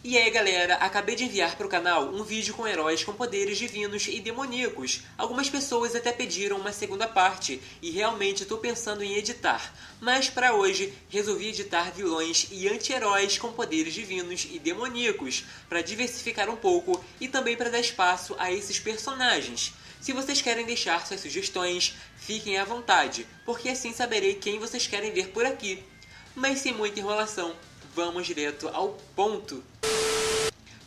E aí galera, acabei de enviar para o canal um vídeo com heróis com poderes divinos e demoníacos. Algumas pessoas até pediram uma segunda parte e realmente estou pensando em editar. Mas para hoje resolvi editar vilões e anti-heróis com poderes divinos e demoníacos para diversificar um pouco e também para dar espaço a esses personagens. Se vocês querem deixar suas sugestões, fiquem à vontade, porque assim saberei quem vocês querem ver por aqui. Mas sem muita enrolação, vamos direto ao ponto.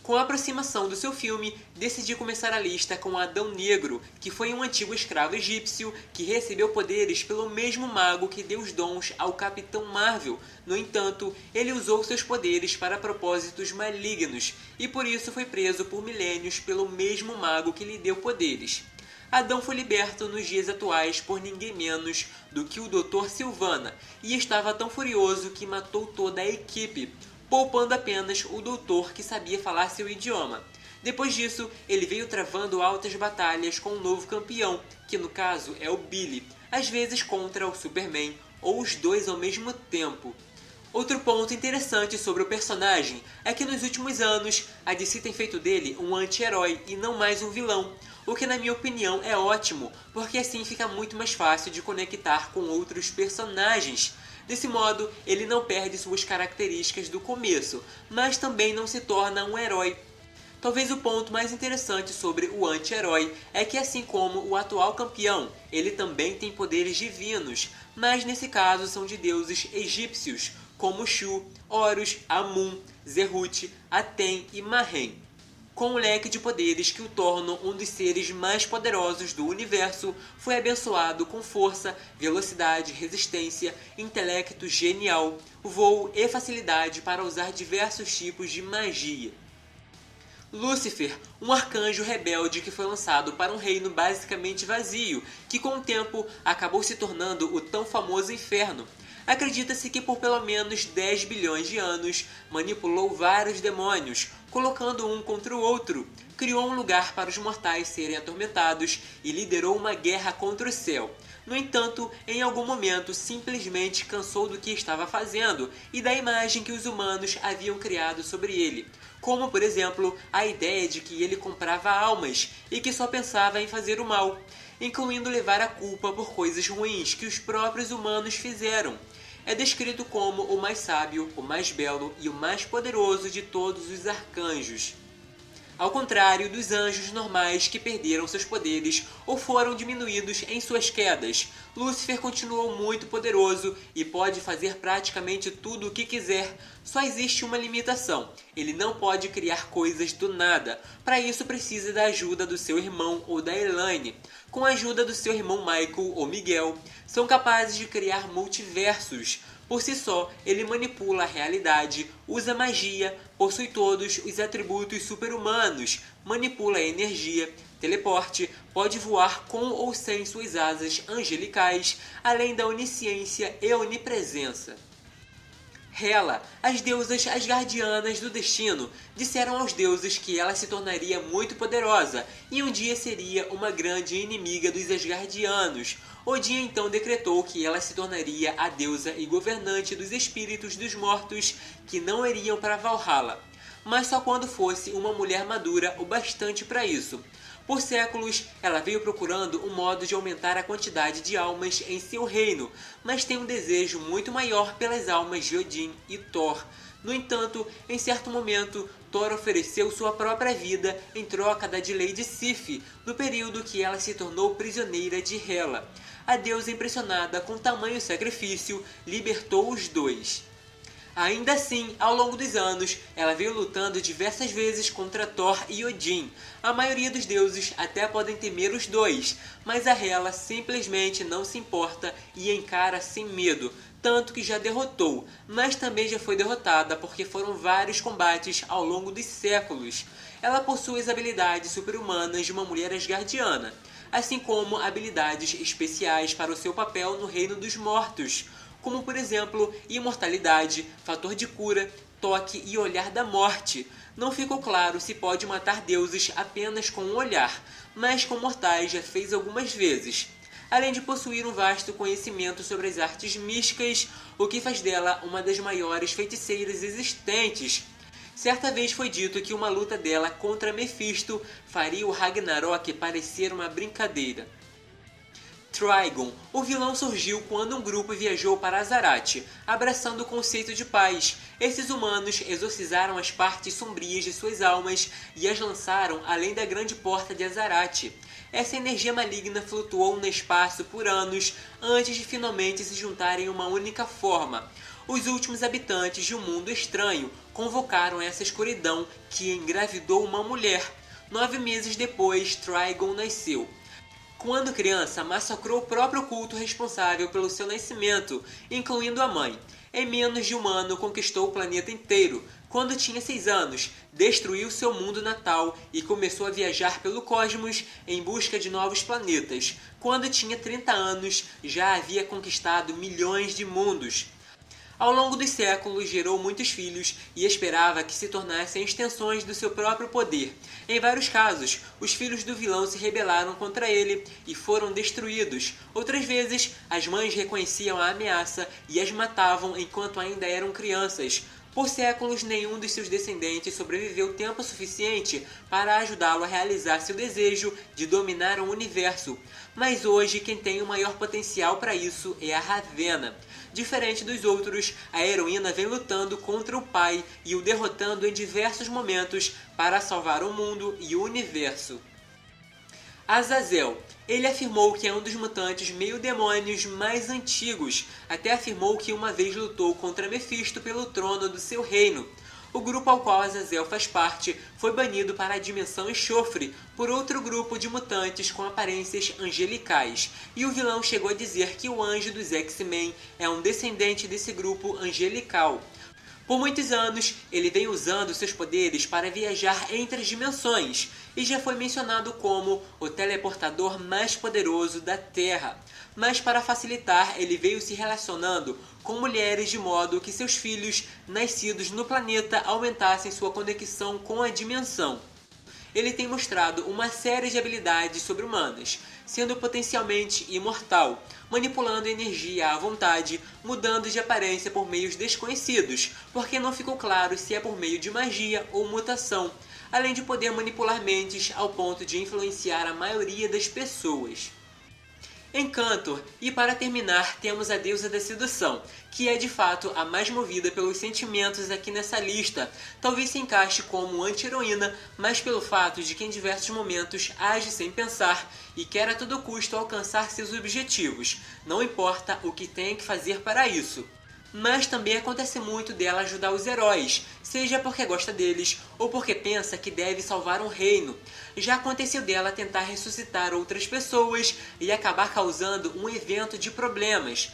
Com a aproximação do seu filme, decidi começar a lista com Adão Negro, que foi um antigo escravo egípcio que recebeu poderes pelo mesmo mago que deu os dons ao Capitão Marvel. No entanto, ele usou seus poderes para propósitos malignos e por isso foi preso por milênios pelo mesmo mago que lhe deu poderes. Adão foi liberto nos dias atuais por ninguém menos do que o Dr. Sivana e estava tão furioso que matou toda a equipe, poupando apenas o doutor que sabia falar seu idioma. Depois disso, ele veio travando altas batalhas com um novo campeão, que no caso é o Billy, às vezes contra o Superman, ou os dois ao mesmo tempo. Outro ponto interessante sobre o personagem é que nos últimos anos a DC tem feito dele um anti-herói e não mais um vilão, o que na minha opinião é ótimo, porque assim fica muito mais fácil de conectar com outros personagens. Desse modo, ele não perde suas características do começo, mas também não se torna um herói. Talvez o ponto mais interessante sobre o anti-herói é que, assim como o atual campeão, ele também tem poderes divinos, mas nesse caso são de deuses egípcios, como Shu, Horus, Amun, Zerut, Aten e Mahen. Com um leque de poderes que o tornam um dos seres mais poderosos do universo, foi abençoado com força, velocidade, resistência, intelecto genial, voo e facilidade para usar diversos tipos de magia. Lúcifer, um arcanjo rebelde que foi lançado para um reino basicamente vazio, que com o tempo acabou se tornando o tão famoso inferno. Acredita-se que por pelo menos 10 bilhões de anos manipulou vários demônios, colocando um contra o outro, criou um lugar para os mortais serem atormentados e liderou uma guerra contra o céu. No entanto, em algum momento simplesmente cansou do que estava fazendo e da imagem que os humanos haviam criado sobre ele, como por exemplo a ideia de que ele comprava almas e que só pensava em fazer o mal, incluindo levar a culpa por coisas ruins que os próprios humanos fizeram. É descrito como o mais sábio, o mais belo e o mais poderoso de todos os arcanjos. Ao contrário dos anjos normais que perderam seus poderes ou foram diminuídos em suas quedas, Lúcifer continuou muito poderoso e pode fazer praticamente tudo o que quiser. Só existe uma limitação: ele não pode criar coisas do nada. Para isso precisa da ajuda do seu irmão ou da Elaine. Com a ajuda do seu irmão Michael ou Miguel, são capazes de criar multiversos. Por si só, ele manipula a realidade, usa magia, possui todos os atributos super-humanos, manipula a energia, teleporte, pode voar com ou sem suas asas angelicais, além da onisciência e onipresença. Hela, as deusas asgardianas do destino, disseram aos deuses que ela se tornaria muito poderosa e um dia seria uma grande inimiga dos asgardianos. Odin então decretou que ela se tornaria a deusa e governante dos espíritos dos mortos que não iriam para Valhalla, mas só quando fosse uma mulher madura o bastante para isso. Por séculos, ela veio procurando um modo de aumentar a quantidade de almas em seu reino, mas tem um desejo muito maior pelas almas de Odin e Thor. No entanto, em certo momento, Thor ofereceu sua própria vida em troca da de Lady Sif, no período que ela se tornou prisioneira de Hela. A deusa, impressionada com tamanho sacrifício, libertou os dois. Ainda assim, ao longo dos anos, ela veio lutando diversas vezes contra Thor e Odin. A maioria dos deuses até podem temer os dois, mas a Hela simplesmente não se importa e encara sem medo, tanto que já derrotou, mas também já foi derrotada porque foram vários combates ao longo dos séculos. Ela possui as habilidades super-humanas de uma mulher asgardiana, assim como habilidades especiais para o seu papel no Reino dos Mortos, como por exemplo, imortalidade, fator de cura, toque e olhar da morte. Não ficou claro se pode matar deuses apenas com um olhar, mas com mortais já fez algumas vezes. Além de possuir um vasto conhecimento sobre as artes místicas, o que faz dela uma das maiores feiticeiras existentes. Certa vez foi dito que uma luta dela contra Mefisto faria o Ragnarok parecer uma brincadeira. Trigon, o vilão surgiu quando um grupo viajou para Azarath, abraçando o conceito de paz. Esses humanos exorcizaram as partes sombrias de suas almas e as lançaram além da grande porta de Azarath. Essa energia maligna flutuou no espaço por anos antes de finalmente se juntarem em uma única forma. Os últimos habitantes de um mundo estranho convocaram essa escuridão que engravidou uma mulher. 9 meses depois, Trigon nasceu. Quando criança, massacrou o próprio culto responsável pelo seu nascimento, incluindo a mãe. Em menos de um ano, conquistou o planeta inteiro. Quando tinha 6 anos, destruiu seu mundo natal e começou a viajar pelo cosmos em busca de novos planetas. Quando tinha 30 anos, já havia conquistado milhões de mundos. Ao longo dos séculos, gerou muitos filhos e esperava que se tornassem extensões do seu próprio poder. Em vários casos, os filhos do vilão se rebelaram contra ele e foram destruídos. Outras vezes, as mães reconheciam a ameaça e as matavam enquanto ainda eram crianças. Por séculos, nenhum dos seus descendentes sobreviveu tempo suficiente para ajudá-lo a realizar seu desejo de dominar o universo. Mas hoje, quem tem o maior potencial para isso é a Ravenna. Diferente dos outros, a heroína vem lutando contra o pai e o derrotando em diversos momentos para salvar o mundo e o universo. Azazel. Ele afirmou que é um dos mutantes meio-demônios mais antigos, até afirmou que uma vez lutou contra Mefisto pelo trono do seu reino. O grupo ao qual Azazel faz parte foi banido para a dimensão enxofre por outro grupo de mutantes com aparências angelicais, e o vilão chegou a dizer que o anjo dos X-Men é um descendente desse grupo angelical. Por muitos anos, ele vem usando seus poderes para viajar entre as dimensões, e já foi mencionado como o teleportador mais poderoso da Terra. Mas para facilitar, ele veio se relacionando com mulheres de modo que seus filhos, nascidos no planeta, aumentassem sua conexão com a dimensão. Ele tem mostrado uma série de habilidades sobre-humanas, sendo potencialmente imortal, manipulando energia à vontade, mudando de aparência por meios desconhecidos, porque não ficou claro se é por meio de magia ou mutação, além de poder manipular mentes ao ponto de influenciar a maioria das pessoas. Encantor, e para terminar temos a deusa da sedução, que é de fato a mais movida pelos sentimentos aqui nessa lista. Talvez se encaixe como anti-heroína, mas pelo fato de que em diversos momentos age sem pensar e quer a todo custo alcançar seus objetivos, não importa o que tenha que fazer para isso. Mas também acontece muito dela ajudar os heróis, seja porque gosta deles ou porque pensa que deve salvar um reino. Já aconteceu dela tentar ressuscitar outras pessoas e acabar causando um evento de problemas.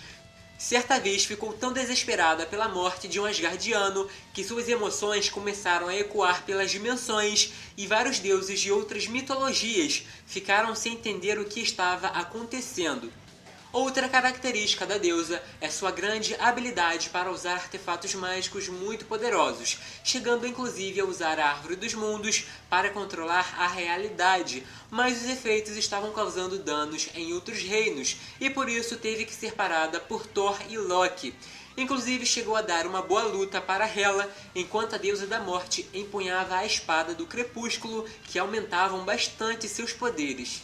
Certa vez ficou tão desesperada pela morte de um Asgardiano que suas emoções começaram a ecoar pelas dimensões e vários deuses de outras mitologias ficaram sem entender o que estava acontecendo. Outra característica da deusa é sua grande habilidade para usar artefatos mágicos muito poderosos, chegando inclusive a usar a Árvore dos Mundos para controlar a realidade, mas os efeitos estavam causando danos em outros reinos e por isso teve que ser parada por Thor e Loki. Inclusive chegou a dar uma boa luta para Hela, enquanto a deusa da morte empunhava a espada do crepúsculo, que aumentavam bastante seus poderes.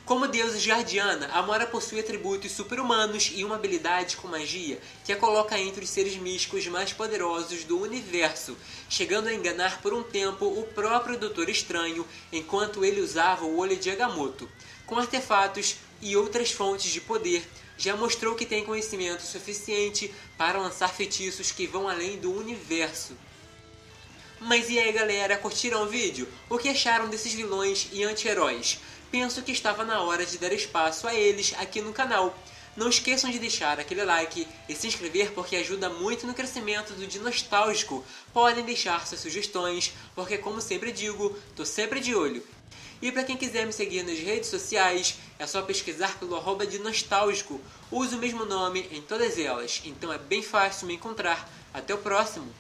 Como deusa guardiana, a Mora possui atributos super-humanos e uma habilidade com magia que a coloca entre os seres místicos mais poderosos do universo, chegando a enganar por um tempo o próprio Doutor Estranho enquanto ele usava o olho de Agamotto. Com artefatos e outras fontes de poder, já mostrou que tem conhecimento suficiente para lançar feitiços que vão além do universo. Mas e aí galera, curtiram o vídeo? O que acharam desses vilões e anti-heróis? Penso que estava na hora de dar espaço a eles aqui no canal. Não esqueçam de deixar aquele like e se inscrever porque ajuda muito no crescimento do Dinostálgico. Podem deixar suas sugestões, porque como sempre digo, tô sempre de olho. E para quem quiser me seguir nas redes sociais, é só pesquisar pelo @Dinostálgico. Uso o mesmo nome em todas elas, então é bem fácil me encontrar. Até o próximo!